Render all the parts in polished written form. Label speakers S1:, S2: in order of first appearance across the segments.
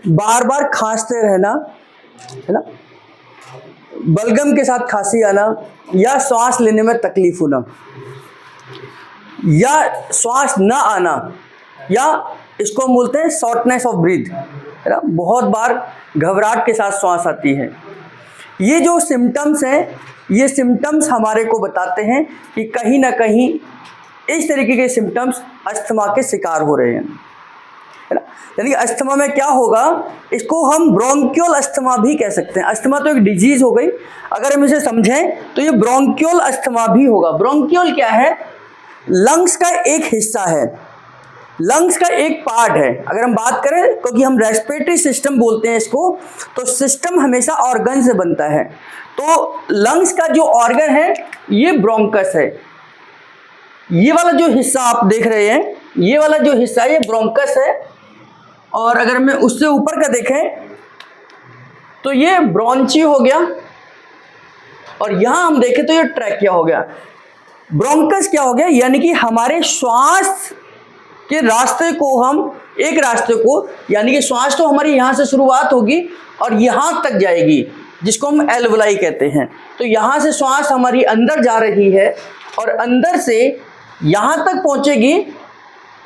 S1: बार बार खांसते रहना, है ना, बलगम के साथ खांसी आना, या सांस लेने में तकलीफ होना, या श्वास न आना, या इसको हम बोलते हैं शॉर्टनेस ऑफ ब्रीथ, है ना, बहुत बार घबराहट के साथ श्वास आती है। ये जो सिम्टम्स हैं, ये सिम्टम्स हमारे को बताते हैं कि कहीं ना कहीं इस तरीके के सिम्टम्स अस्थमा के शिकार हो रहे हैं, है ना। यानी अस्थमा में क्या होगा, इसको हम ब्रोंकियल अस्थमा भी कह सकते हैं। अस्थमा तो एक डिजीज हो गई, अगर हम इसे समझें तो ये ब्रोंकियल अस्थमा भी होगा। ब्रोंकियल क्या है? लंग्स का एक हिस्सा है, लंग्स का एक पार्ट है। अगर हम बात करें, क्योंकि हम रेस्पिरेटरी सिस्टम बोलते हैं इसको, तो सिस्टम हमेशा ऑर्गन से बनता है। तो लंग्स का जो ऑर्गन है ये ब्रोंकस है। ये वाला जो हिस्सा आप देख रहे हैं, ये वाला जो हिस्सा ये ब्रोंकस है। और अगर मैं उससे ऊपर का देखें तो ये ब्रोंची हो गया, और यहां हम देखें तो ये ट्रैकिया हो गया। ब्रोंकस क्या हो गया? यानी कि हमारे श्वास के रास्ते को, हम एक रास्ते को, यानी कि श्वास तो हमारी यहां से शुरुआत होगी और यहां तक जाएगी, जिसको हम एल्वलाई कहते हैं। तो यहां से श्वास हमारी अंदर जा रही है और अंदर से यहां तक पहुंचेगी,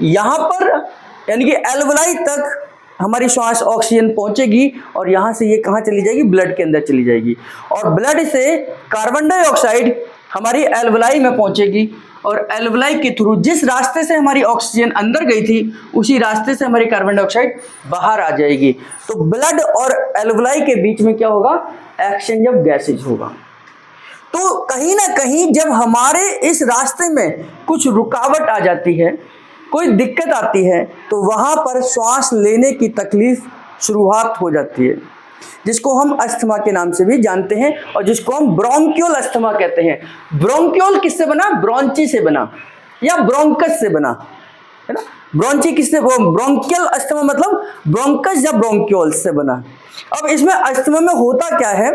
S1: यहां पर यानी कि एल्वलाई तक हमारी श्वास ऑक्सीजन पहुंचेगी, और यहां से ये कहां चली जाएगी? ब्लड के अंदर चली जाएगी, और ब्लड से कार्बन डाइऑक्साइड हमारी एल्वलाई में पहुंचेगी, और एल्वलाई के थ्रू जिस रास्ते से हमारी ऑक्सीजन अंदर गई थी उसी रास्ते से हमारी कार्बन डाइऑक्साइड बाहर आ जाएगी। तो ब्लड और एल्वलाई के बीच में क्या होगा? एक्सचेंज ऑफ गैसेज होगा। तो कहीं ना कहीं जब हमारे इस रास्ते में कुछ रुकावट आ जाती है, कोई दिक्कत आती है, तो वहां पर श्वास लेने की तकलीफ शुरुआत हो जाती है, जिसको हम अस्थमा के नाम से भी जानते हैं, और जिसको हम ब्रोंकियल अस्थमा कहते हैं। ब्रोंकियल किससे बना? ब्रोंची से बना या ब्रोंकस से बना, है ना। ब्रोंची किससे? ब्रोंकियल अस्थमा मतलब ब्रोंकस या ब्रोंकियल से बना। अब इसमें अस्थमा में होता क्या है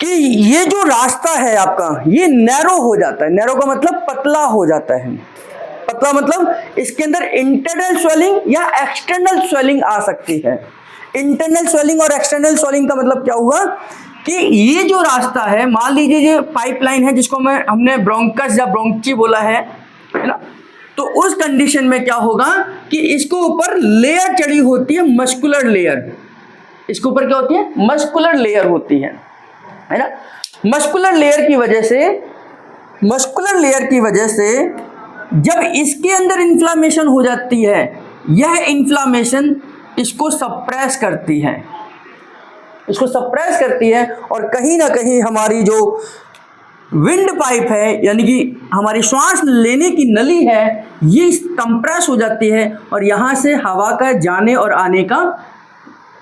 S1: कि ये जो रास्ता है आपका, ये नैरो हो जाता है। नैरो का मतलब पतला हो जाता है। पतला मतलब इसके अंदर इंटरनल स्वेलिंग या एक्सटर्नल स्वेलिंग आ सकती है। इंटरनल स्वेलिंग और एक्सटर्नल स्वेलिंग का मतलब क्या हुआ कि ये जो रास्ता है, मान लीजिए ये पाइपलाइन है जिसको हमने ब्रोंकस या ब्रोंची बोला है ना। तो उस कंडीशन में क्या होगा कि इसको ऊपर लेयर चढ़ी होती है, मस्कुलर लेयर। इसके ऊपर क्या होती है? मस्कुलर लेयर होती है ना। मस्कुलर लेयर की वजह से जब इसके अंदर इन्फ्लामेशन हो जाती है, यह इन्फ्लामेशन इसको सप्रेस करती है, और कहीं ना कहीं हमारी जो विंड पाइप है, यानी कि हमारी श्वास लेने की नली है, ये कंप्रेस हो जाती है, और यहाँ से हवा का जाने और आने का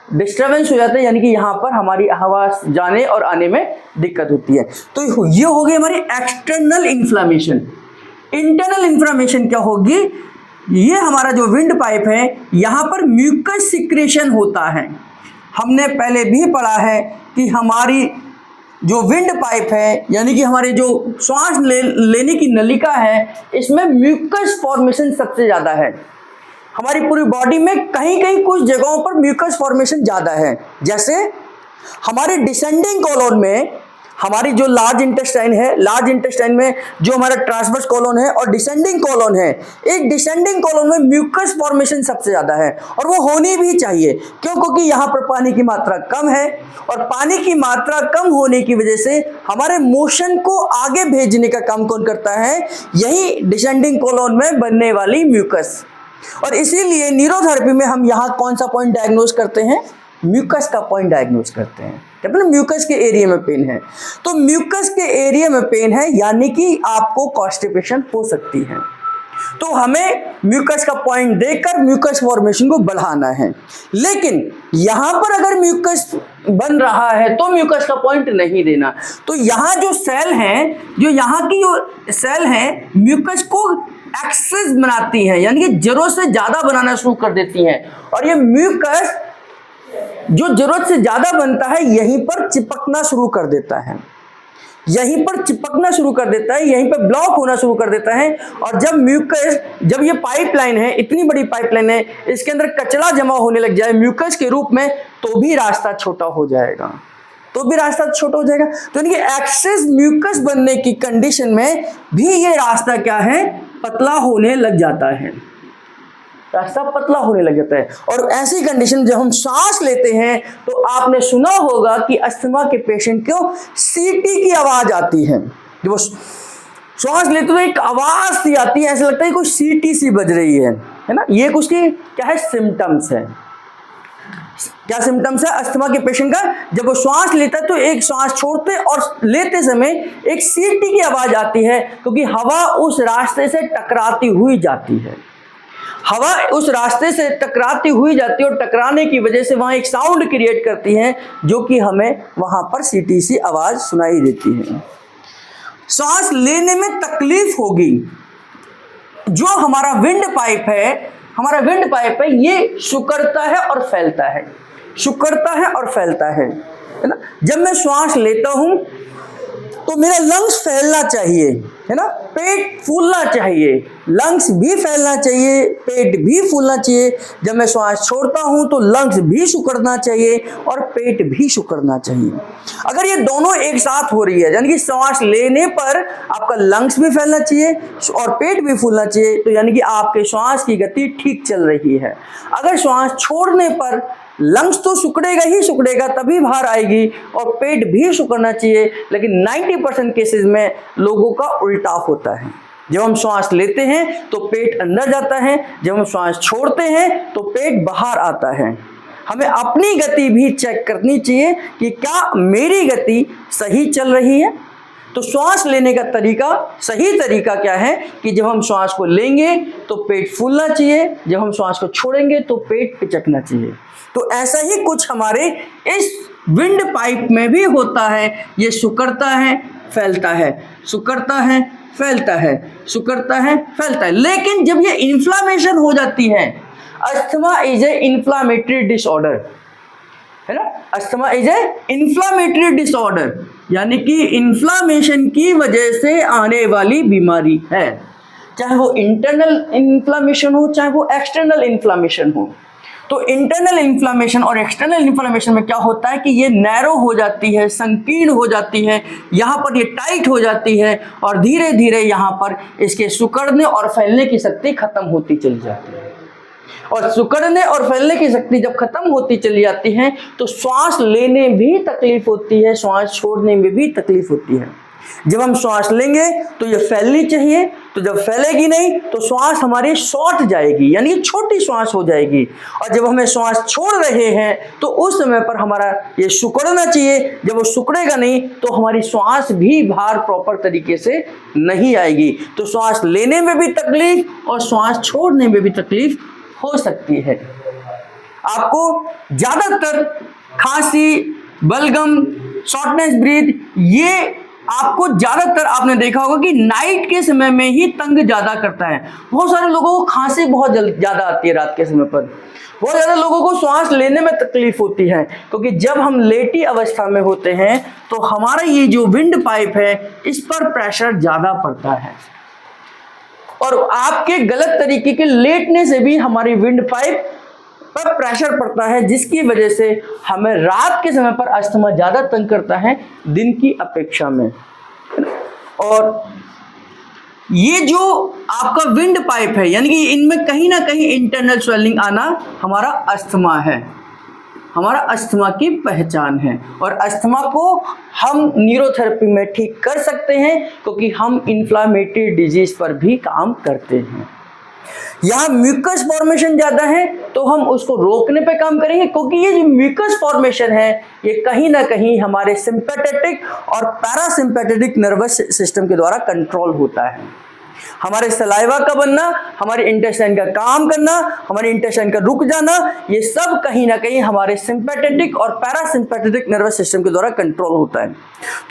S1: डिस्टर्बेंस हो जाता है, यानी कि यहाँ पर हमारी हवा जाने और आने में दिक्कत होती है। तो ये हो गई हमारी एक्सटर्नल इन्फ्लामेशन। इंटरनल इन्फ्लामेशन क्या होगी? ये हमारा जो विंड पाइप है, यहाँ पर म्यूकस सिक्रेशन होता है। हमने पहले भी पढ़ा है कि हमारी जो विंड पाइप है, यानी कि हमारे जो श्वास लेने की नलिका है, इसमें म्यूकस फॉर्मेशन सबसे ज़्यादा है। हमारी पूरी बॉडी में कहीं कहीं कुछ जगहों पर म्यूकस फॉर्मेशन ज़्यादा है। जैसे हमारे डिसेंडिंग कॉलोन में, हमारी जो लार्ज इंटेस्टाइन है, लार्ज इंटेस्टाइन में जो हमारा ट्रांसवर्स कॉलोन है और डिसेंडिंग कॉलोन है, एक डिसेंडिंग कॉलोन में म्यूकस फॉर्मेशन सबसे ज़्यादा है, और वो होनी भी चाहिए। क्यों? क्योंकि यहाँ पर पानी की मात्रा कम है, और पानी की मात्रा कम होने की वजह से हमारे मोशन को आगे भेजने का काम कौन करता है? यही डिसेंडिंग कॉलोन में बनने वाली म्यूकस। और इसीलिए न्यूरोथेरेपी में हम यहाँ कौन सा पॉइंट डायग्नोज करते हैं? म्यूकस का पॉइंट डायग्नोज करते हैं। जब म्यूकस के एरिया में पेन है, तो म्यूकस के एरिया में पेन है, यानी कि आपको कॉन्स्टिपेशन हो सकती है। तो हमें म्यूकस का पॉइंट देकर म्यूकस फॉर्मेशन को बढ़ाना है। लेकिन यहां पर अगर म्यूकस बन रहा है तो म्यूकस का पॉइंट नहीं देना। तो यहाँ जो सेल हैं, जो यहाँ की जो सेल हैं, म्यूकस को एक्सेस बनाती हैं, यानी कि जरूरत से ज्यादा बनाना शुरू कर देती हैं, और ये म्यूकस जो जरूरत से ज्यादा बनता है यहीं पर चिपकना शुरू कर देता है। यहीं पर चिपकना शुरू कर देता है, यहीं पर ब्लॉक होना शुरू कर देता है। और जब म्यूकस, जब ये पाइपलाइन है, इतनी बड़ी पाइपलाइन है, इसके अंदर कचरा जमा होने लग जाए म्यूकस के रूप में, तो भी रास्ता छोटा हो जाएगा, तो भी रास्ता छोटा हो जाएगा। तो यानी कि एक्सेस म्यूकस बनने की कंडीशन में भी ये रास्ता क्या है, पतला होने लग जाता है, रास्ता पतला होने लग जाता है। और ऐसी कंडीशन जब हम सांस लेते हैं तो आपने सुना होगा कि अस्थमा के पेशेंट को सीटी की आवाज आती है। जब वो सांस लेते तो एक आवाज सी आती है, ऐसा लगता है कोई सीटी सी बज रही है ना। ये कुछ की क्या है, सिम्टम्स है। क्या सिम्टम्स है अस्थमा के पेशेंट का? जब वो श्वास लेता है तो एक श्वास छोड़ते और लेते समय एक सीटी की आवाज आती है, क्योंकि हवा उस रास्ते से टकराती हुई जाती है, हवा उस रास्ते से टकराती हुई जाती है, और टकराने की वजह से वहां एक साउंड क्रिएट करती है, जो कि हमें वहां पर सीटी सी आवाज सुनाई देती है। सांस लेने में तकलीफ होगी। जो हमारा विंड पाइप है, हमारा विंड पाइप है, ये सिकुड़ता है और फैलता है, सिकुड़ता है और फैलता है ना। जब मैं श्वास लेता हूं तो मेरा लंग्स फैलना चाहिए, है ना, पेट फूलना चाहिए, लंग्स भी फैलना चाहिए, पेट भी फूलना चाहिए। जब मैं श्वास छोड़ता हूं तो लंग्स भी सिकुड़ना चाहिए और पेट भी सिकुड़ना चाहिए। अगर ये दोनों एक साथ हो रही है, यानी कि श्वास लेने पर आपका लंग्स भी फैलना चाहिए और पेट भी फूलना चाहिए, तो यानी कि आपके श्वास की गति ठीक चल रही है। अगर श्वास छोड़ने पर लंग्स तो सिकुड़ेगा ही सिकुड़ेगा, तभी बाहर आएगी, और पेट भी सिकुड़ना चाहिए, लेकिन 90% केसेस में लोगों का उल्टा होता है। जब हम श्वास लेते हैं तो पेट अंदर जाता है, जब हम श्वास छोड़ते हैं तो पेट बाहर आता है। हमें अपनी गति भी चेक करनी चाहिए कि क्या मेरी गति सही चल रही है। तो श्वास लेने का तरीका, सही तरीका क्या है कि जब हम श्वास को लेंगे तो पेट फूलना चाहिए, जब हम श्वास को छोड़ेंगे तो पेट पिचकना चाहिए। तो ऐसा ही कुछ हमारे इस विंड पाइप में भी होता है। ये सिकुड़ता है, फैलता है, सिकुड़ता है, फैलता है, सिकुड़ता है, फैलता है। लेकिन जब ये इन्फ्लामेशन हो जाती है, asthma is a inflammatory disorder, है ना, asthma is a inflammatory disorder, यानी कि इन्फ्लामेशन की वजह से आने वाली बीमारी है। चाहे वो इंटरनल इन्फ्लामेशन हो, चाहे वो एक्सटर्नल इन्फ्लामेशन हो। तो इंटरनल इन्फ्लामेशन और एक्सटर्नल इन्फ्लामेशन में क्या होता है कि ये नैरो हो जाती है, संकीर्ण हो जाती है, यहाँ पर ये टाइट हो जाती है, और धीरे धीरे यहाँ पर इसके सिकुड़ने और फैलने की शक्ति खत्म होती चली जाती है। और सिकुड़ने और फैलने की शक्ति जब खत्म होती चली जाती है तो श्वास लेने भी तकलीफ होती है, श्वास छोड़ने में भी तकलीफ होती है। जब हम श्वास लेंगे तो ये फैलनी चाहिए, तो जब फैलेगी नहीं तो श्वास हमारी शॉर्ट जाएगी, यानी छोटी श्वास हो जाएगी। और जब हमें श्वास छोड़ रहे हैं तो उस समय पर हमारा ये सिकुड़ना चाहिए। जब वो सिकुड़ेगा नहीं तो हमारी श्वास भी बाहर प्रॉपर तरीके से नहीं आएगी। तो श्वास लेने में भी तकलीफ और श्वास छोड़ने में भी तकलीफ हो सकती है। आपको ज्यादातर खांसी, बलगम, शॉर्टनेस ब्रीथ, ये आपको ज्यादातर आपने देखा होगा कि नाइट के समय में ही तंग ज्यादा करता है। बहुत सारे लोगों को खांसी बहुत ज्यादा आती है रात के समय पर। बहुत ज्यादा लोगों को श्वास लेने में तकलीफ होती है, क्योंकि जब हम लेटी अवस्था में होते हैं तो हमारा ये जो विंड पाइप है इस पर प्रेशर ज्यादा पड़ता है, और आपके गलत तरीके के लेटने से भी हमारी विंड पाइप पर प्रेशर पड़ता है, जिसकी वजह से हमें रात के समय पर अस्थमा ज्यादा तंग करता है दिन की अपेक्षा में। और ये जो आपका विंड पाइप है, यानी कि इनमें कहीं ना कहीं इंटरनल स्वेलिंग आना हमारा अस्थमा है, हमारा अस्थमा की पहचान है। और अस्थमा को हम न्यूरोथेरेपी में ठीक कर सकते हैं, क्योंकि हम इन्फ्लामेटरी डिजीज पर भी काम करते हैं। यहाँ म्यूकस फॉर्मेशन ज्यादा है तो हम उसको रोकने पे काम करेंगे, क्योंकि ये जो म्यूकस फॉर्मेशन है ये कहीं ना कहीं हमारे सिंपैथेटिक और पैरासिम्पैथेटिक नर्वस सिस्टम के द्वारा कंट्रोल होता है। हमारे सलाइवा का बनना, हमारे इंटेस्टाइन का काम करना, हमारे इंटेस्टाइन का रुक जाना, ये सब कहीं ना कहीं हमारे सिंपैथेटिक और पैरासिम्पैथेटिक नर्वस सिस्टम के द्वारा कंट्रोल होता है।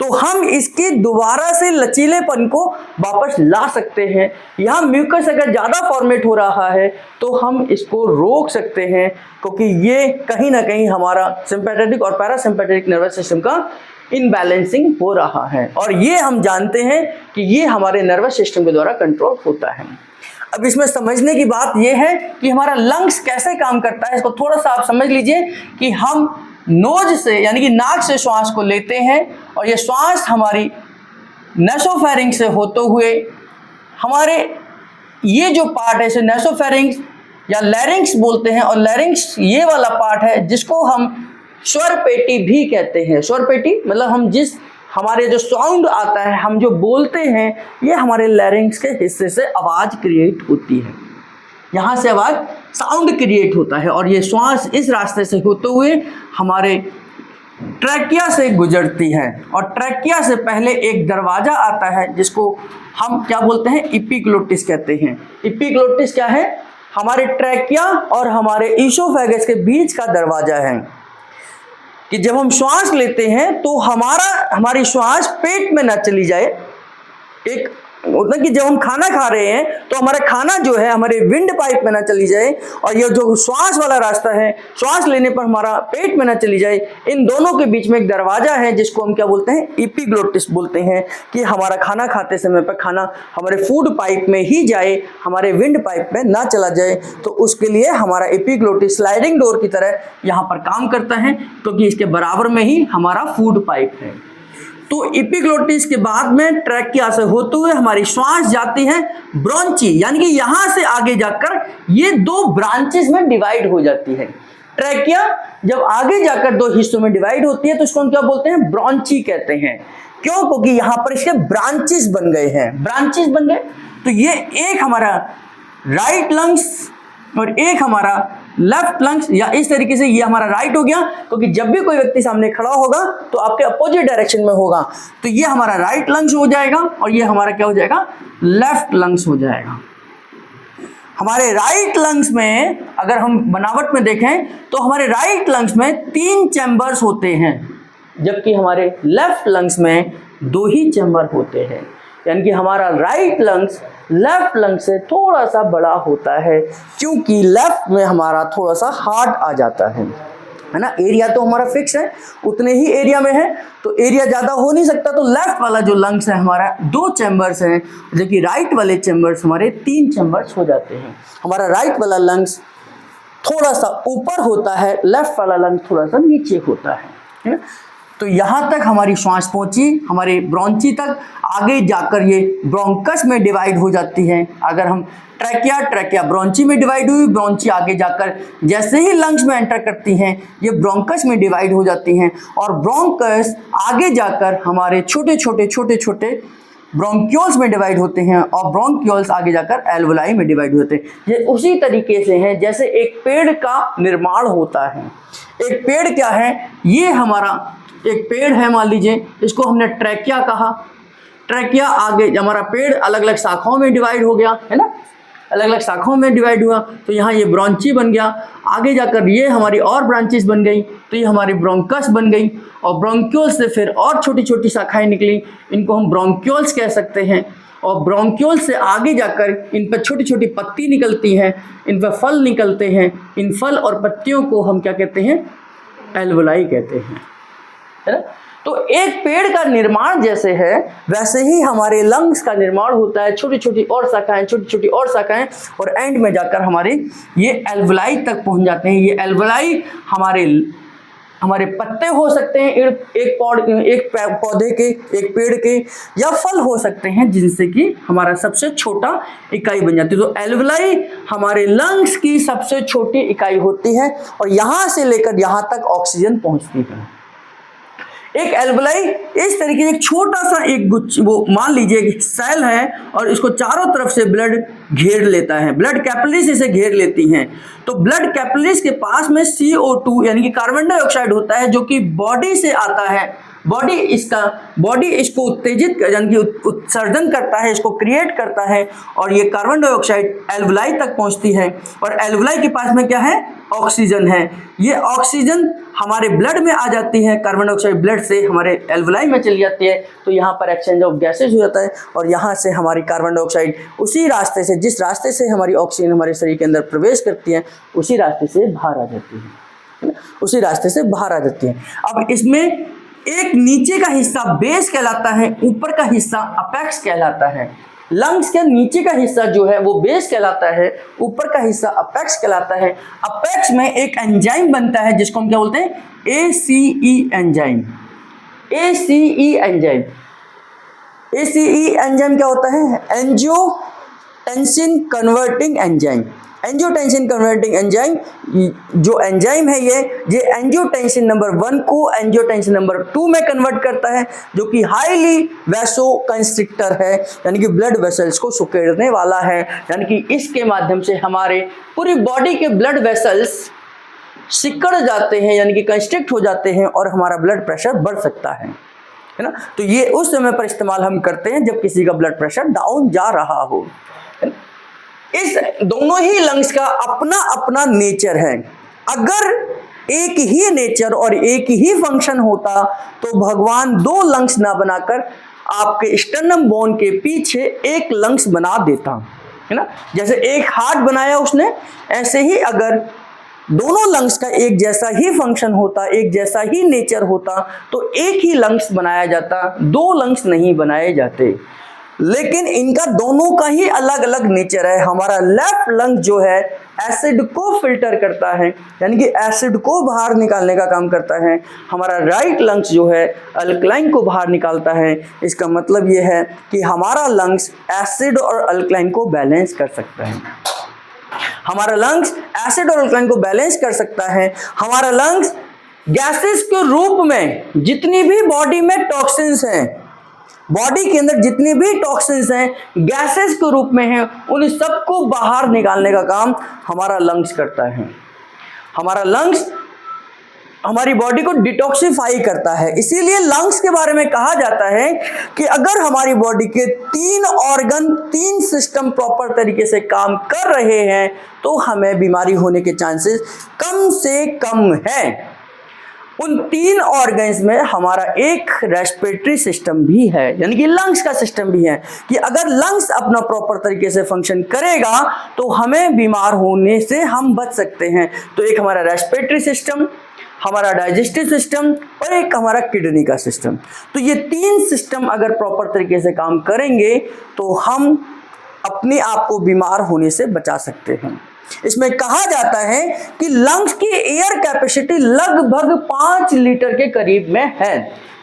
S1: तो हम इसके दोबारा से लचीलेपन को वापस ला सकते हैं। यहाँ म्यूकस अगर ज़्यादा फॉर्मेट हो रहा है तो हम इसको रोक सकते हैं, क्योंकि ये कहीं ना कहीं हमारा सिंपैथेटिक और पैरासिम्पैथेटिक नर्वस सिस्टम का इनबैलेंसिंग हो रहा है, और ये हम जानते हैं कि ये हमारे नर्वस सिस्टम के द्वारा कंट्रोल होता है। अब इसमें समझने की बात यह है कि हमारा लंग्स कैसे काम करता है। इसको थोड़ा सा आप समझ लीजिए कि हम नोज से यानी कि नाक से श्वास को लेते हैं, और ये श्वास हमारी नेसोफेरिंक्स से होते हुए हमारे ये जो पार्ट है इसे नेसोफेरिंक्स या लैरिंक्स बोलते हैं, और लैरिंक्स ये वाला पार्ट है जिसको हम स्वर पेटी भी कहते हैं। स्वर पेटी मतलब हम जिस हमारे जो साउंड आता है, हम जो बोलते हैं, ये हमारे लैरिंक्स के हिस्से से आवाज़ क्रिएट होती है। यहाँ से आवाज़ साउंड क्रिएट होता है, और ये श्वास इस रास्ते से होते हुए हमारे ट्रैकिया से गुजरती है, और ट्रैकिया से पहले एक दरवाज़ा आता है जिसको हम क्या बोलते हैं, एपिग्लोटिस कहते हैं। एपिग्लोटिस क्या है? हमारे ट्रैकिया और हमारे ईसोफेगस के बीच का दरवाज़ा है, कि जब हम श्वास लेते हैं तो हमारी श्वास पेट में ना चली जाए। एक होता है कि जब हम खाना खा रहे हैं तो हमारा खाना जो है हमारे विंड पाइप में ना चली जाए, और ये जो श्वास वाला रास्ता है, श्वास लेने पर हमारा पेट में ना चली जाए। इन दोनों के बीच में एक दरवाज़ा है जिसको हम क्या बोलते हैं, एपिग्लोटिस बोलते हैं, कि हमारा खाना खाते समय पर खाना हमारे फूड पाइप में ही जाए, हमारे विंड पाइप में ना चला जाए। तो उसके लिए हमारा एपिग्लोटिस स्लाइडिंग डोर की तरह यहाँ पर काम करता है, क्योंकि इसके बराबर में ही हमारा फूड पाइप है। तो एपिग्लोटिस के बाद में ट्रैकिया से होते हुए हमारी श्वास जाती है ब्रोंची, यानी कि यहाँ से आगे जाकर ये दो ब्रांचेस में डिवाइड हो जाती है। ट्रैकिया जब आगे जाकर दो हिस्सों में डिवाइड होती है तो इसको हम क्या बोलते हैं, ब्रोंची कहते हैं। क्यों? क्योंकि यहाँ पर इसके ब्रांचेस बन गए हैं। ब्रांचेस बन गए तो ये एक हमारा राइट लंग्स और एक हमारा लेफ्ट लंग्स, या इस तरीके से ये हमारा राइट हो गया, क्योंकि जब भी कोई व्यक्ति सामने खड़ा होगा तो आपके अपोजिट डायरेक्शन में होगा, तो ये हमारा राइट लंग्स हो जाएगा, और ये हमारा क्या हो जाएगा, लेफ्ट लंग्स हो जाएगा। हमारे राइट लंग्स में अगर हम बनावट में देखें तो हमारे राइट लंग्स में 3 चैम्बर्स होते हैं, जबकि हमारे लेफ्ट लंग्स में 2 ही चैम्बर होते हैं। यानी कि हमारा राइट लंग्स लेफ्ट लंग से थोड़ा सा बड़ा होता है, क्योंकि लेफ्ट में हमारा थोड़ा सा हार्ड आ जाता है ना। एरिया तो हमारा फिक्स है, उतने ही एरिया में है, तो एरिया ज़्यादा हो नहीं सकता। तो लेफ्ट वाला जो लंग्स है हमारा 2 चैम्बर्स हैं, जबकि राइट वाले चैम्बर्स हमारे 3 चैम्बर्स हो जाते हैं। हमारा राइट वाला लंग्स थोड़ा सा ऊपर होता है, लेफ्ट वाला लंग्स थोड़ा सा नीचे होता है ना। तो यहाँ तक हमारी श्वास पहुँची हमारे ब्रोंची तक, आगे जाकर ये ब्रोंकस में डिवाइड हो जाती है। अगर हम ट्रैकिया ब्रोंची में डिवाइड हुई, ब्रोंची आगे जाकर जैसे ही लंग्स में एंटर करती हैं ये ब्रोंकस में डिवाइड हो जाती हैं, और ब्रोंकस आगे जाकर हमारे छोटे छोटे ब्रोंक्यूल्स में डिवाइड होते हैं, और ब्रोंक्यूल्स आगे जाकर एल्वोलाई में डिवाइड होते हैं। ये उसी तरीके से हैं जैसे एक पेड़ का निर्माण होता है। एक पेड़ क्या है, ये हमारा एक पेड़ है, मान लीजिए इसको हमने ट्रैकिया कहा। ट्रैकिया आगे हमारा पेड़ अलग अलग शाखाओं में डिवाइड हो गया है ना, अलग अलग शाखाओं में डिवाइड हुआ, तो यहाँ ये ब्रोंची बन गया। आगे जाकर ये हमारी और ब्रांचेस बन गई, तो ये हमारी ब्रोंकस बन गई, और ब्रोंक्यूल्स से फिर और छोटी छोटी शाखाएं निकली, इनको हम ब्रोंक्यूल्स कह सकते हैं। और ब्रोंक्यूल्स से आगे जाकर इन पर छोटी छोटी पत्ती निकलती हैं, इन पर फल निकलते हैं। इन फल और पत्तियों को हम क्या कहते हैं, एल्वोलाई कहते हैं, है ना। तो एक पेड़ का निर्माण जैसे है वैसे ही हमारे लंग्स का निर्माण होता है, छोटी छोटी और शाखाएं, और एंड में जाकर हमारे ये एल्वोलाई तक पहुंच जाते हैं। ये एल्वोलाई हमारे पत्ते हो सकते हैं, एक पौधे के, एक पेड़ के, या फल हो सकते हैं जिनसे कि हमारा सबसे छोटा इकाई बन जाती है। तो एल्वोलाई हमारे लंग्स की सबसे छोटी इकाई होती है, और यहाँ से लेकर यहाँ तक ऑक्सीजन पहुँचती है। एक एल्वोलाई इस तरीके से एक छोटा सा एक गुच्छ, वो मान लीजिए एक सेल है, और इसको चारों तरफ से ब्लड घेर लेता है, ब्लड कैपिलरीज इसे घेर लेती हैं। तो ब्लड कैपिलरीज के पास में CO2 यानी कि कार्बन डाइऑक्साइड होता है, जो कि बॉडी से आता है। बॉडी इसको उत्तेजित यानी कि उत्सर्जन करता है, इसको क्रिएट करता है, और ये कार्बन डाइऑक्साइड एल्वोलाई तक पहुंचती है। और एल्वोलाई के पास में क्या है, ऑक्सीजन है। ये ऑक्सीजन हमारे ब्लड में आ जाती है, कार्बन डाइऑक्साइड ब्लड से हमारे एल्वोलाई में चली जाती है, तो यहाँ पर एक्सचेंज ऑफ गैसेज हो जाता है, और यहाँ से हमारी कार्बन डाइऑक्साइड उसी रास्ते से, जिस रास्ते से हमारी ऑक्सीजन हमारे शरीर के अंदर प्रवेश करती है, उसी रास्ते से बाहर आ जाती है, उसी रास्ते से बाहर आ जाती है। अब इसमें एक नीचे का हिस्सा बेस कहलाता है, ऊपर का हिस्सा अपेक्स कहलाता है। लंग्स के नीचे का हिस्सा जो है वो बेस कहलाता है, ऊपर का हिस्सा अपेक्स कहलाता है। अपेक्स में एक एंजाइम बनता है जिसको हम क्या बोलते हैं, ACE enzyme. ACE enzyme, ACE enzyme क्या होता है, angiotensin converting enzyme. Angiotensin converting enzyme जो एंजाइम है ये एंजियोटेंसिन नंबर 1 को एंजियोटेंसिन नंबर 2 में कन्वर्ट करता है, जो कि हाईली वैसो कंस्ट्रिक्टर है, यानी कि ब्लड वेसल्स को सुकेड़ने वाला है। यानी कि इसके माध्यम से हमारे पूरी बॉडी के ब्लड वेसल्स सिकड़ जाते हैं, यानी कि कंस्ट्रिक्ट हो जाते हैं और हमारा ब्लड प्रेशर बढ़ सकता है ना। तो ये उस समय पर इस्तेमाल हम करते हैं जब किसी का ब्लड प्रेशर डाउन जा रहा हो। इस दोनों ही लंग्स का अपना अपना नेचर है। अगर एक ही नेचर और एक ही फंक्शन होता तो भगवान 2 लंग्स ना बनाकर आपके स्टर्नम बोन के पीछे एक लंग्स बना देता, है ना। जैसे एक हार्ट बनाया उसने, ऐसे ही अगर दोनों लंग्स का एक जैसा ही फंक्शन होता, एक जैसा ही नेचर होता तो एक ही लंग्स बनाया जाता, 2 लंग्स नहीं बनाए जाते। लेकिन इनका दोनों का ही अलग अलग नेचर है। हमारा लेफ्ट लंग जो है एसिड को फिल्टर करता है, यानी कि एसिड को बाहर निकालने का काम करता है। हमारा राइट लंग्स जो है अल्कलाइन को बाहर निकालता है। इसका मतलब ये है कि हमारा लंग्स एसिड और अल्कलाइन को बैलेंस कर सकता है। हमारा लंग्स एसिड और अल्कलाइन को बैलेंस कर सकता है। हमारा लंग्स गैसेस के रूप में जितनी भी बॉडी में टॉक्सिन्स हैं, बॉडी के अंदर जितनी भी टॉक्सिन्स हैं गैसेस के रूप में हैं, उन सबको बाहर निकालने का काम हमारा लंग्स करता है। हमारा लंग्स हमारी बॉडी को डिटॉक्सिफाई करता है। इसीलिए लंग्स के बारे में कहा जाता है कि अगर हमारी बॉडी के 3 ऑर्गन 3 सिस्टम प्रॉपर तरीके से काम कर रहे हैं तो हमें बीमारी होने के चांसेस कम से कम है। उन 3 ऑर्गन्स में हमारा एक रेस्पिरेटरी सिस्टम भी है, यानी कि लंग्स का सिस्टम भी है, कि अगर लंग्स अपना प्रॉपर तरीके से फंक्शन करेगा तो हमें बीमार होने से हम बच सकते हैं। तो एक हमारा रेस्पिरेटरी सिस्टम, हमारा डाइजेस्टिव सिस्टम और एक हमारा किडनी का सिस्टम। तो ये 3 सिस्टम अगर प्रॉपर तरीके से काम करेंगे तो हम अपने आप को बीमार होने से बचा सकते हैं। इसमें कहा जाता है कि लंग्स की एयर कैपेसिटी लगभग 5 लीटर के करीब में है,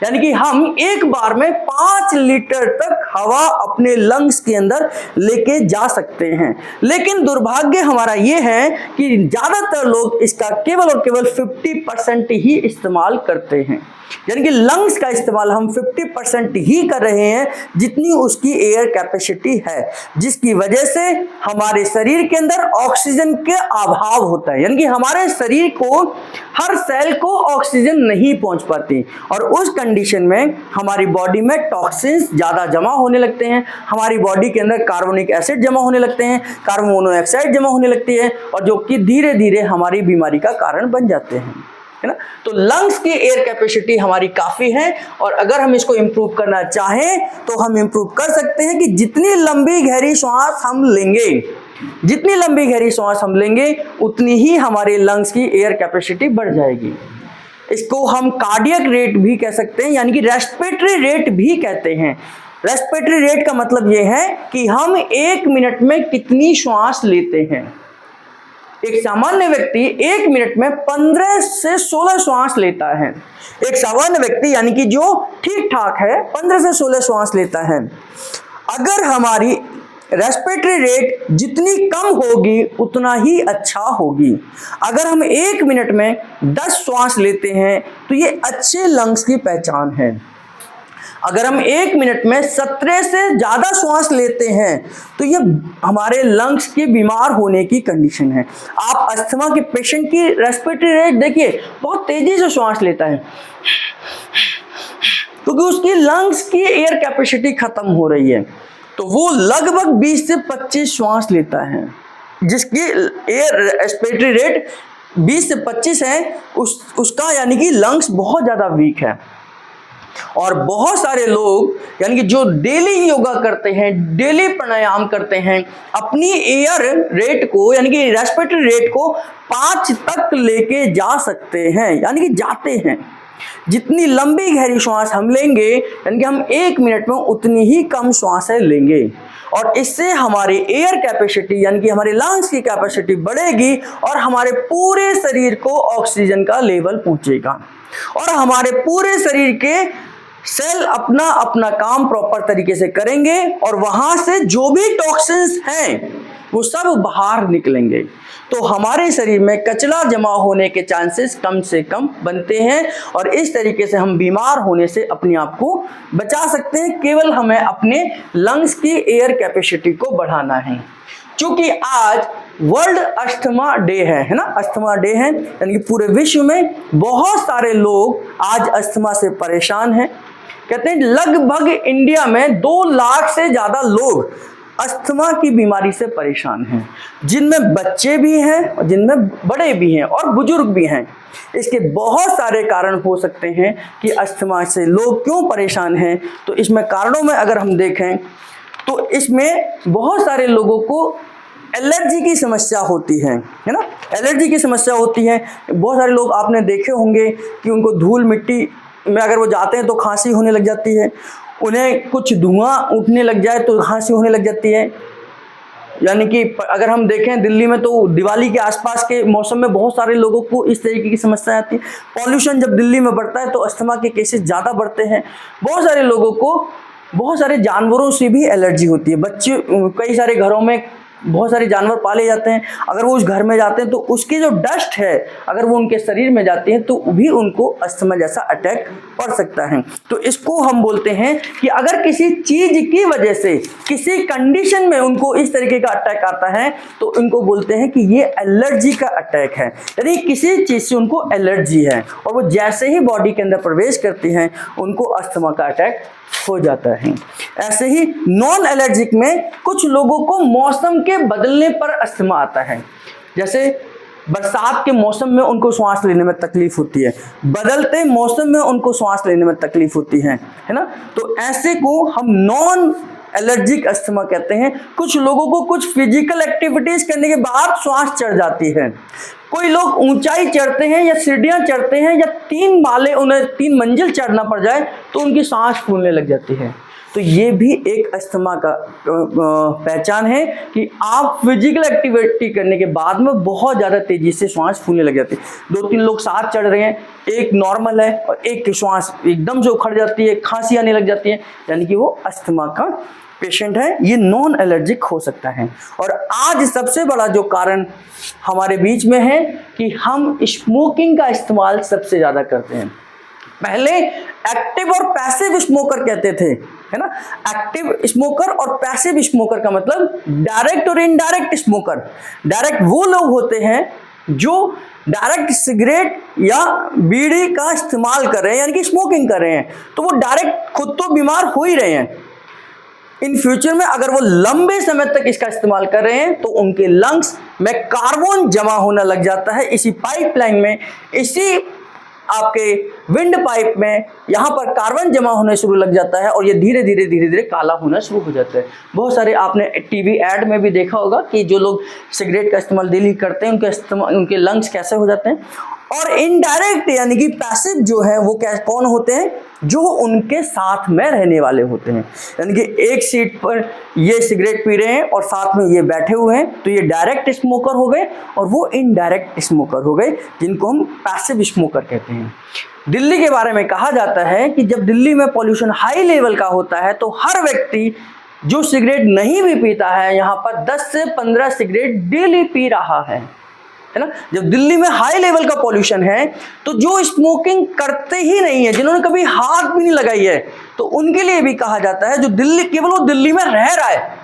S1: यानी कि हम एक बार में 5 लीटर तक हवा अपने लंग्स के अंदर लेके जा सकते हैं। लेकिन दुर्भाग्य हमारा ये है कि ज्यादातर लोग इसका केवल और केवल 50% ही इस्तेमाल करते हैं, यानी कि लंग्स का इस्तेमाल हम 50% ही कर रहे हैं जितनी उसकी एयर कैपेसिटी है, जिसकी वजह से हमारे शरीर के अंदर ऑक्सीजन के अभाव होता है, यानी कि हमारे शरीर को हर सेल को ऑक्सीजन नहीं पहुंच पाती और उस कंडीशन में हमारी बॉडी में टॉक्सिन्स ज़्यादा जमा होने लगते हैं। हमारी बॉडी के अंदर कार्बोनिक एसिड जमा होने लगते हैं, कार्बन मोनोऑक्साइड जमा होने लगती है और जो कि धीरे धीरे हमारी बीमारी का कारण बन जाते हैं, है ना। तो लंग्स की एयर कैपेसिटी हमारी काफी है और अगर हम इसको इंप्रूव करना चाहें तो हम इंप्रूव कर सकते हैं कि जितनी लंबी गहरी सांस हम लेंगे, जितनी लंबी गहरी सांस हम लेंगे उतनी ही हमारे लंग्स की एयर कैपेसिटी बढ़ जाएगी। इसको हम कार्डियक रेट भी कह सकते हैं, यानी कि रेस्पिरेटरी रेट भी कहते हैं। रेस्पिरेटरी रेट का मतलब यह है कि हम 1 मिनट में कितनी श्वास लेते हैं। एक सामान्य व्यक्ति 1 मिनट में 15 से 16 श्वास लेता है। एक सामान्य व्यक्ति यानी कि जो ठीक ठाक है 15 से 16 श्वास लेता है। अगर हमारी रेस्पिरेटरी रेट जितनी कम होगी उतना ही अच्छा होगी। अगर हम 1 मिनट में 10 श्वास लेते हैं तो ये अच्छे लंग्स की पहचान है। अगर हम 1 मिनट में 17 से ज़्यादा श्वास लेते हैं तो ये हमारे लंग्स के बीमार होने की कंडीशन है। आप अस्थमा के पेशेंट की रेस्पिरेटरी रेट देखिए, बहुत तेजी से श्वास लेता है क्योंकि उसकी लंग्स की एयर कैपेसिटी खत्म हो रही है। तो वो लगभग 20 से 25 श्वास लेता है। जिसकी एयर रेस्पिरेटरी रेट 20 से 25 है उसका यानी कि लंग्स बहुत ज़्यादा वीक है। और बहुत सारे लोग यानी कि जो डेली योगा करते हैं, डेली प्राणायाम करते हैं, अपनी एयर रेट को यानी कि रेस्पिरेटरी रेट को 5 तक लेके जा सकते हैं, यानी कि जाते हैं। जितनी लंबी गहरी श्वास हम लेंगे, यानी कि हम 1 मिनट में उतनी ही कम श्वासें लेंगे, और इससे हमारी एयर कैपेसिटी यानी कि हमारे लंग्स की कैपेसिटी बढ़ेगी और हमारे पूरे शरीर को ऑक्सीजन का लेवल पहुंचेगा और हमारे पूरे शरीर के सेल अपना अपना काम प्रॉपर तरीके से करेंगे और वहां से जो भी टॉक्सिन्स हैं वो सब बाहर निकलेंगे। तो हमारे शरीर में कचरा जमा होने के चांसेस कम से कम बनते हैं और इस तरीके से हम बीमार होने से अपने आप को बचा सकते हैं। केवल हमें अपने लंग्स की एयर कैपेसिटी को बढ़ाना है। क्योंकि आज वर्ल्ड अस्थमा डे है ना, अस्थमा डे है, यानी कि पूरे विश्व में बहुत सारे लोग आज अस्थमा से परेशान हैं। कहते हैं लगभग इंडिया में 2 लाख से ज़्यादा लोग अस्थमा की बीमारी से परेशान हैं, जिनमें बच्चे भी हैं और जिनमें बड़े भी हैं और बुजुर्ग भी हैं। इसके बहुत सारे कारण हो सकते हैं कि अस्थमा से लोग क्यों परेशान हैं। तो इसमें कारणों में अगर हम देखें तो इसमें बहुत सारे लोगों को एलर्जी की समस्या होती है ना, एलर्जी की समस्या होती है। बहुत सारे लोग आपने देखे होंगे कि उनको धूल मिट्टी में अगर वो जाते हैं तो खांसी होने लग जाती है, उन्हें कुछ धुआं उठने लग जाए तो खांसी होने लग जाती है। यानी कि अगर हम देखें दिल्ली में तो दिवाली के आसपास के मौसम में बहुत सारे लोगों को इस तरीके की समस्या आती है। पॉल्यूशन जब दिल्ली में बढ़ता है तो अस्थमा के केसेस ज़्यादा बढ़ते हैं। बहुत सारे लोगों को बहुत सारे जानवरों से भी एलर्जी होती है। बच्चे कई सारे घरों में बहुत सारे जानवर पाले जाते हैं, अगर वो उस घर में जाते हैं तो उसकी जो डस्ट है अगर वो उनके शरीर में जाती है तो भी उनको अस्थमा जैसा अटैक पड़ सकता है। तो इसको हम बोलते हैं कि अगर किसी चीज़ की वजह से किसी कंडीशन में उनको इस तरीके का अटैक आता है तो इनको बोलते हैं कि ये एलर्जी का अटैक है, यानी किसी चीज़ से उनको एलर्जी है और वो जैसे ही बॉडी के अंदर प्रवेश करती हैं उनको अस्थमा का अटैक हो जाता है। ऐसे ही नॉन एलर्जिक में कुछ लोगों को मौसम के बदलने पर अस्थमा आता है। जैसे बरसात के मौसम में उनको सांस लेने में तकलीफ होती है, बदलते मौसम में उनको सांस लेने में तकलीफ होती है ना। तो ऐसे को हम नॉन एलर्जिक अस्थमा कहते हैं। कुछ लोगों को कुछ फिजिकल एक्टिविटीज करने के बाद सांस चढ़ जाती है। कोई लोग ऊंचाई चढ़ते हैं या सीढ़ियां चढ़ते हैं या 3 मंजिल चढ़ना पड़ जाए तो उनकी सांस फूलने लग जाती है। तो ये भी एक अस्थमा का पहचान है कि आप फिजिकल एक्टिविटी करने के बाद में बहुत ज़्यादा तेज़ी से सांस फूलने लग जाती है। 2-3 लोग साथ चढ़ रहे हैं, एक नॉर्मल है और एक की सांस एकदम से उखड़ जाती है, खांसी आने लग जाती है, यानी कि वो अस्थमा का पेशेंट है। ये नॉन एलर्जिक हो सकता है। और आज सबसे बड़ा जो कारण हमारे बीच में है कि हम स्मोकिंग का इस्तेमाल सबसे ज़्यादा करते हैं। पहले एक्टिव और पैसिव स्मोकर कहते थे, है ना। एक्टिव स्मोकर और पैसिव स्मोकर का मतलब डायरेक्ट और इनडायरेक्ट स्मोकर। डायरेक्ट वो लोग होते हैं जो डायरेक्ट सिगरेट या बीड़ी का इस्तेमाल कर रहे हैं, यानी कि स्मोकिंग कर रहे हैं, तो वो डायरेक्ट खुद तो बीमार हो ही रहे हैं। इन फ्यूचर में अगर वो लंबे समय तक इसका इस्तेमाल कर रहे हैं तो उनके लंग्स में कार्बन जमा होना लग जाता है। इसी पाइपलाइन में, इसी आपके विंड पाइप में यहाँ पर कार्बन जमा होने शुरू लग जाता है और ये धीरे धीरे काला होना शुरू हो जाता है। बहुत सारे आपने टीवी ऐड में भी देखा होगा कि जो लोग सिगरेट का इस्तेमाल डेली करते हैं उनके लंग्स कैसे हो जाते हैं। और इनडायरेक्ट यानी कि पैसिव जो है वो कौन होते हैं, जो उनके साथ में रहने वाले होते हैं। यानी कि एक सीट पर ये सिगरेट पी रहे हैं और साथ में ये बैठे हुए हैं, तो ये डायरेक्ट स्मोकर हो गए और वो इनडायरेक्ट स्मोकर हो गए, जिनको हम पैसिव स्मोकर कहते हैं। दिल्ली के बारे में कहा जाता है कि जब दिल्ली में पॉल्यूशन हाई लेवल का होता है तो हर व्यक्ति जो सिगरेट नहीं भी पीता है यहाँ पर 10 से 15 सिगरेट डेली पी रहा है ना। जब दिल्ली में हाई लेवल का पॉल्यूशन है तो जो स्मोकिंग करते ही नहीं है, जिन्होंने कभी हाथ भी नहीं लगाई है, तो उनके लिए भी कहा जाता है जो केवल वो दिल्ली में रह रहा है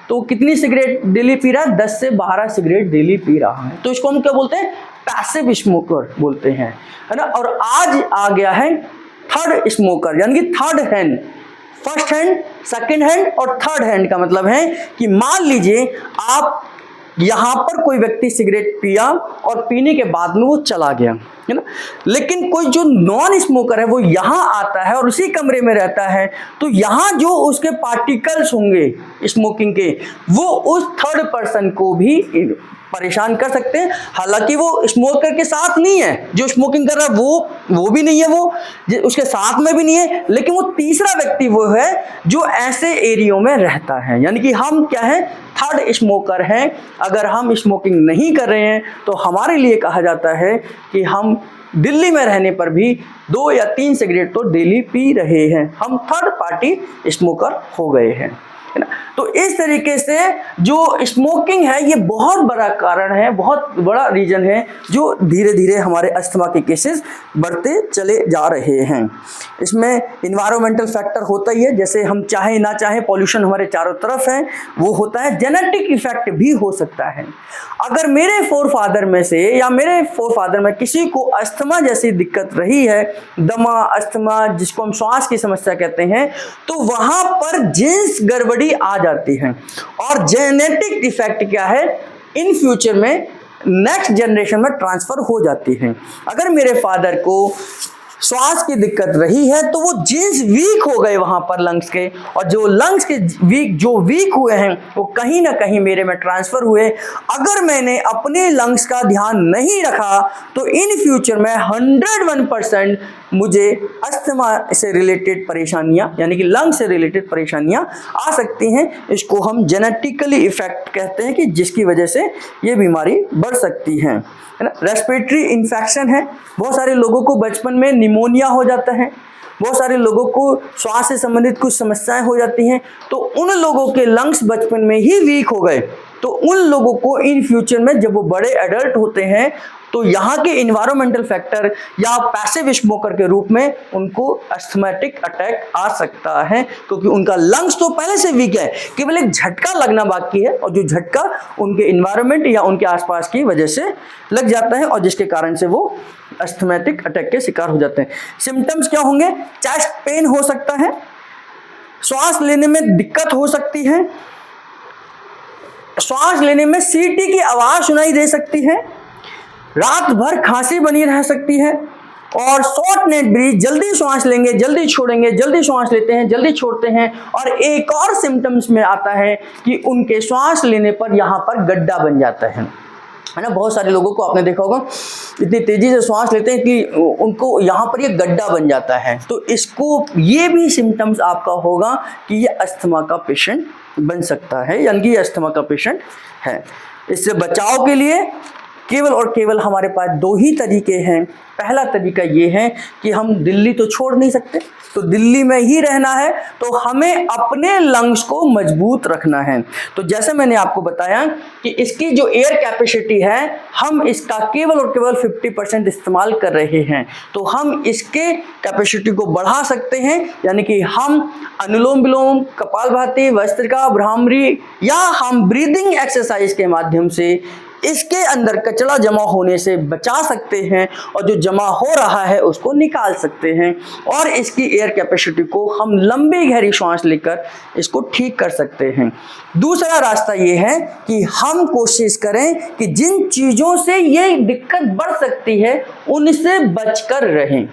S1: तो कितनी सिगरेट डेली पी रहा है, 10 से 12 सिगरेट डेली पी रहा है, तो इसको हम क्या बोलते हैं, पैसिव स्मोकर बोलते हैं, है ना। और आज आ गया है थर्ड स्मोकर, यानी कि third hand. First hand, second hand और थर्ड हैंड का मतलब है कि मान लीजिए आप यहाँ पर कोई व्यक्ति सिगरेट पिया और पीने के बाद में वो चला गया, है ना, लेकिन कोई जो नॉन स्मोकर है वो यहाँ आता है और उसी कमरे में रहता है, तो यहाँ जो उसके पार्टिकल्स होंगे स्मोकिंग के वो उस थर्ड पर्सन को भी परेशान कर सकते हैं। हालांकि वो स्मोकर के साथ नहीं है, जो स्मोकिंग कर रहा है वो भी नहीं है, वो उसके साथ में भी नहीं है, लेकिन वो तीसरा व्यक्ति वो है जो ऐसे एरियो में रहता है। यानी कि हम क्या है, थर्ड स्मोकर हैं। अगर हम स्मोकिंग नहीं कर रहे हैं तो हमारे लिए कहा जाता है कि हम दिल्ली में रहने पर भी 2 या 3 सिगरेट तो डेली पी रहे हैं, हम थर्ड पार्टी स्मोकर हो गए हैं, है ना। तो इस तरीके से जो स्मोकिंग है ये बहुत बड़ा कारण है, बहुत बड़ा रीजन है जो धीरे धीरे हमारे अस्थमा के केसेस बढ़ते चले जा रहे हैं। इसमें इन्वायरमेंटल फैक्टर होता ही है, जैसे हम चाहे ना चाहे पॉल्यूशन हमारे चारों तरफ है, वो होता है। जेनेटिक इफेक्ट भी हो सकता है। अगर मेरे फोरफादर में से या मेरे फोरफादर में किसी को अस्थमा जैसी दिक्कत रही है, दमा, अस्थमा, जिसको हम श्वास की समस्या कहते हैं, तो वहां पर जीन्स गड़बड़ी आ जाती है। और जेनेटिक इफेक्ट क्या है, इन फ्यूचर में नेक्स्ट जनरेशन में ट्रांसफर हो जाती है। अगर मेरे फादर को श्वास की दिक्कत रही है तो वो जीन्स वीक हो गए वहां पर लंग्स के, और जो लंग्स के वीक हुए हैं वो कहीं ना कहीं मेरे में ट्रांसफर हुए। अगर मैंने अपने लंग्स का ध्यान नहीं रखा तो इन फ्यूचर में 101% मुझे अस्थमा से रिलेटेड परेशानियां, यानी कि लंग से रिलेटेड परेशानियां आ सकती हैं। इसको हम जेनेटिकली इफेक्ट कहते हैं, कि जिसकी वजह से ये बीमारी बढ़ सकती है ना। रेस्पिरेटरी इन्फेक्शन है, बहुत सारे लोगों को बचपन में निमोनिया हो जाता है, बहुत सारे लोगों को श्वास से संबंधित कुछ समस्याएं हो जाती हैं। तो उन लोगों के लंग्स बचपन में ही वीक हो गए, तो उन लोगों को इन फ्यूचर में जब वो बड़े एडल्ट होते हैं तो यहाँ के इन्वायरमेंटल फैक्टर या पैसिव स्मोकर के रूप में उनको अस्थमैटिक अटैक आ सकता है, क्योंकि उनका लंग्स तो पहले से वीक है, केवल एक झटका लगना बाकी है, और जो झटका उनके इन्वायरमेंट या उनके आसपास की वजह से लग जाता है, और जिसके कारण से वो अस्थमैटिक अटैक के शिकार हो जाते हैं। सिम्टम्स क्या होंगे, चेस्ट पेन हो सकता है, श्वास लेने में दिक्कत हो सकती है, श्वास लेने में सीटी की आवाज सुनाई दे सकती है, रात भर खांसी बनी रह सकती है, और शॉर्ट नेट ब्रीथ, जल्दी श्वास लेंगे जल्दी छोड़ेंगे, जल्दी श्वास लेते हैं जल्दी छोड़ते हैं। और एक और सिम्टम्स में आता है कि उनके श्वास लेने पर यहाँ पर गड्ढा बन जाता है ना। बहुत सारे लोगों को आपने देखा होगा इतनी तेजी से श्वास लेते हैं कि उनको यहाँ पर ये गड्ढा बन जाता है। तो इसको, ये भी सिम्टम्स आपका होगा कि ये अस्थमा का पेशेंट बन सकता है, यानी कि अस्थमा का पेशेंट है। इससे बचाव के लिए केवल और केवल हमारे पास 2 ही तरीके हैं। पहला तरीका ये है कि हम दिल्ली तो छोड़ नहीं सकते, तो दिल्ली में ही रहना है, तो हमें अपने लंग्स को मजबूत रखना है। तो जैसे मैंने आपको बताया कि इसकी जो एयर कैपेसिटी है, हम इसका केवल और केवल 50% इस्तेमाल कर रहे हैं, तो हम इसके कैपेसिटी को बढ़ा सकते हैं। यानी कि हम अनुलोम विलोम, कपालभाति, भस्त्रिका, भ्रामरी, या हम ब्रीदिंग एक्सरसाइज के माध्यम से इसके अंदर कचरा जमा होने से बचा सकते हैं, और जो जमा हो रहा है उसको निकाल सकते हैं, और इसकी एयर कैपेसिटी को हम लंबी गहरी सांस लेकर इसको ठीक कर सकते हैं। दूसरा रास्ता ये है कि हम कोशिश करें कि जिन चीज़ों से ये दिक्कत बढ़ सकती है उनसे बचकर रहें।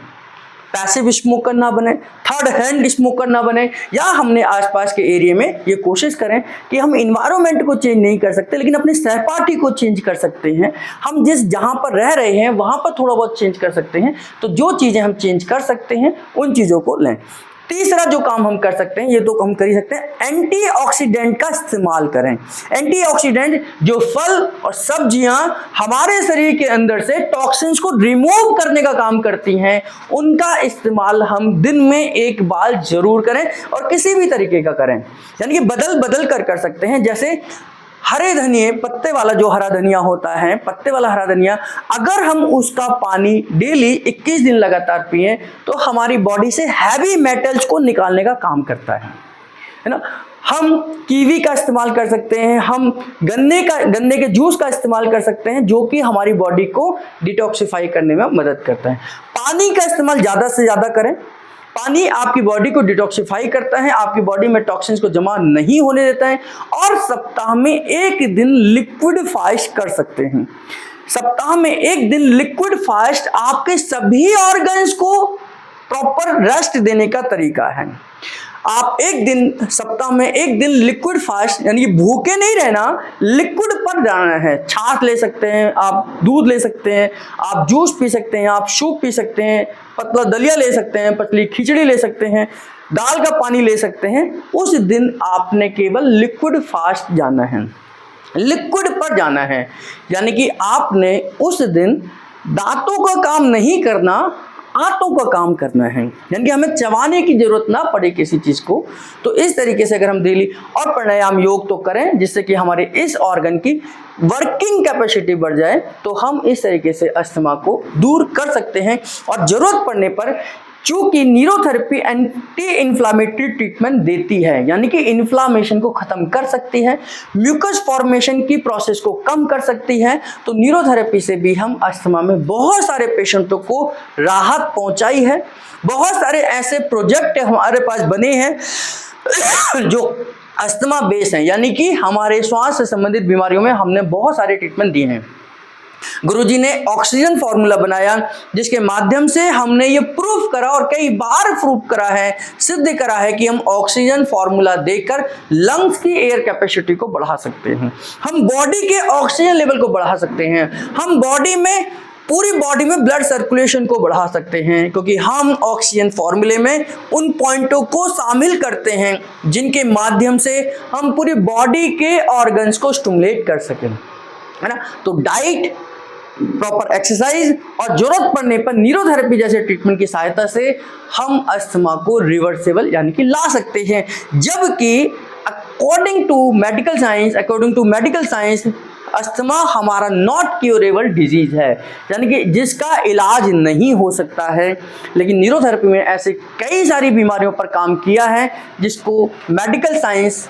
S1: पैसिव स्मोकर ना बने, थर्ड हैंड स्मोकर ना बने, या हमने आसपास के एरिया में ये कोशिश करें कि हम इन्वायरमेंट को चेंज नहीं कर सकते, लेकिन अपने सहपाठी को चेंज कर सकते हैं। हम जिस जहाँ पर रह रहे हैं वहाँ पर थोड़ा बहुत चेंज कर सकते हैं। तो जो चीज़ें हम चेंज कर सकते हैं उन चीज़ों को लें। तीसरा जो काम हम कर सकते हैं, ये तो हम कर ही सकते हैं, एंटीऑक्सीडेंट का इस्तेमाल करें। एंटीऑक्सीडेंट जो फल और सब्जियां हमारे शरीर के अंदर से टॉक्सिन्स को रिमूव करने का काम करती हैं, उनका इस्तेमाल हम दिन में 1 बार जरूर करें, और किसी भी तरीके का करें, यानी कि बदल बदल कर सकते हैं। जैसे हरे धनिए, पत्ते वाला जो हरा धनिया होता है, पत्ते वाला हरा धनिया, अगर हम उसका पानी डेली 21 दिन लगातार पिए तो हमारी बॉडी से हैवी मेटल्स को निकालने का काम करता है ना। हम कीवी का इस्तेमाल कर सकते हैं, हम गन्ने के जूस का इस्तेमाल कर सकते हैं, जो कि हमारी बॉडी को डिटॉक्सिफाई करने में मदद करता है। पानी का इस्तेमाल ज़्यादा से ज़्यादा करें। पानी आपकी बॉडी को डिटॉक्सिफाई करता है, आपकी बॉडी में टॉक्सिन्स को जमा नहीं होने देता है, और सप्ताह में 1 दिन लिक्विड फास्ट कर सकते हैं। सप्ताह में 1 दिन लिक्विड फास्ट आपके सभी ऑर्गन्स को प्रॉपर रेस्ट देने का तरीका है। आप एक दिन, सप्ताह में एक दिन लिक्विड फास्ट, यानी कि भूखे नहीं रहना, लिक्विड पर जाना है। छाछ ले सकते हैं आप, दूध ले सकते हैं आप, जूस पी सकते हैं आप, सूप पी सकते हैं, पतला दलिया ले सकते हैं, पतली खिचड़ी ले सकते हैं, दाल का पानी ले सकते हैं। उस दिन आपने केवल लिक्विड फास्ट जाना है, लिक्विड पर जाना है। यानी कि आपने उस दिन दांतों का काम नहीं करना, आंतों का काम करना है, यानी कि हमें चबाने की जरूरत ना पड़े किसी चीज को। तो इस तरीके से अगर हम डेली और प्राणायाम योग तो करें जिससे कि हमारे इस ऑर्गन की वर्किंग कैपेसिटी बढ़ जाए, तो हम इस तरीके से अस्थमा को दूर कर सकते हैं। और जरूरत पड़ने पर, चूंकि न्यूरोथेरेपी एंटी इन्फ्लामेटरी ट्रीटमेंट देती है, यानी कि इन्फ्लामेशन को खत्म कर सकती है, म्यूकस फॉर्मेशन की प्रोसेस को कम कर सकती है, तो न्यूरोथेरेपी से भी हम अस्थमा में बहुत सारे पेशेंटों को राहत पहुंचाई है। बहुत सारे ऐसे प्रोजेक्ट हमारे पास बने हैं जो अस्थमा बेस हैं, यानी कि हमारे श्वास से संबंधित बीमारियों में हमने बहुत सारे ट्रीटमेंट दिए हैं। गुरुजी ने ऑक्सीजन फॉर्मूला बनाया जिसके माध्यम से हमने ये प्रूफ करा और कई बार प्रूफ करा है, सिद्ध करा है कि हम ऑक्सीजन फॉर्मूला देकर लंग्स की एयर कैपेसिटी को बढ़ा सकते हैं, हम बॉडी के ऑक्सीजन लेवल को बढ़ा सकते हैं, हम बॉडी में, पूरी बॉडी में ब्लड सर्कुलेशन को बढ़ा सकते हैं, क्योंकि हम ऑक्सीजन फॉर्मूले में उन पॉइंटों को शामिल करते हैं जिनके माध्यम से हम पूरी बॉडी के ऑर्गन्स को स्टिमुलेट कर सकें, है ना। तो डाइट, प्रॉपर एक्सरसाइज और जरूरत पड़ने पर न्यूरोथेरेपी जैसे ट्रीटमेंट की सहायता से हम अस्थमा को रिवर्सेबल यानी कि ला सकते हैं। जबकि according to medical science asthma हमारा नॉट क्योरेबल डिजीज है, यानी कि जिसका इलाज नहीं हो सकता है। लेकिन न्यूरोथेरेपी में ऐसे कई सारी बीमारियों पर काम किया है जिसको मेडिकल साइंस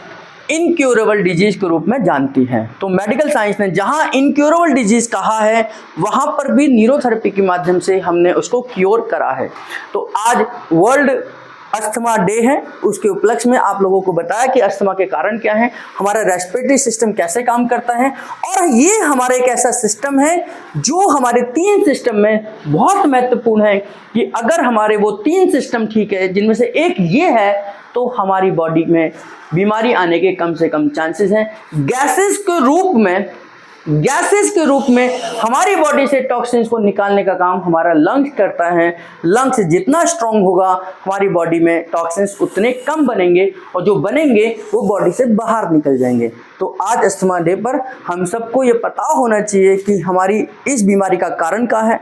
S1: इनक्योरेबल डिजीज के रूप में जानती है। तो मेडिकल साइंस ने जहां इनक्योरेबल डिजीज कहा है, वहां पर भी न्यूरोथेरेपी के माध्यम से हमने उसको क्योर करा है। तो आज वर्ल्ड अस्थमा डे है, उसके उपलक्ष्य में आप लोगों को बताया कि अस्थमा के कारण क्या है, हमारा रेस्पिरेटरी सिस्टम कैसे काम करता है, और ये हमारा एक ऐसा सिस्टम है जो हमारे 3 सिस्टम में बहुत महत्वपूर्ण है कि अगर हमारे वो 3 सिस्टम ठीक है, जिनमें से एक ये है, तो हमारी बॉडी में बीमारी आने के कम से कम चांसेस हैं। गैसेस के रूप में हमारी बॉडी से टॉक्सिन्स को निकालने का काम हमारा लंग्स करता है। लंग्स जितना स्ट्रांग होगा, हमारी बॉडी में टॉक्सिन्स उतने कम बनेंगे, और जो बनेंगे वो बॉडी से बाहर निकल जाएंगे। तो आज अस्थमा डे पर हम सबको ये पता होना चाहिए कि हमारी इस बीमारी का कारण क्या है,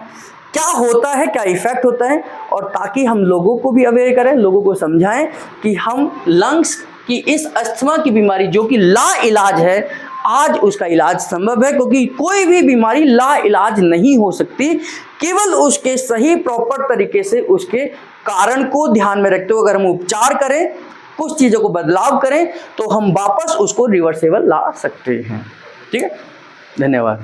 S1: क्या होता है, क्या इफेक्ट होता है, और ताकि हम लोगों को भी अवेयर करें, लोगों को समझाएं कि हम लंग्स की इस अस्थमा की बीमारी जो कि ला इलाज है, आज उसका इलाज संभव है, क्योंकि कोई भी बीमारी ला इलाज नहीं हो सकती। केवल उसके सही प्रॉपर तरीके से उसके कारण को ध्यान में रखते हुए अगर हम उपचार करें, कुछ चीज़ों को बदलाव करें, तो हम वापस उसको रिवर्सेबल ला सकते हैं। ठीक है, धन्यवाद।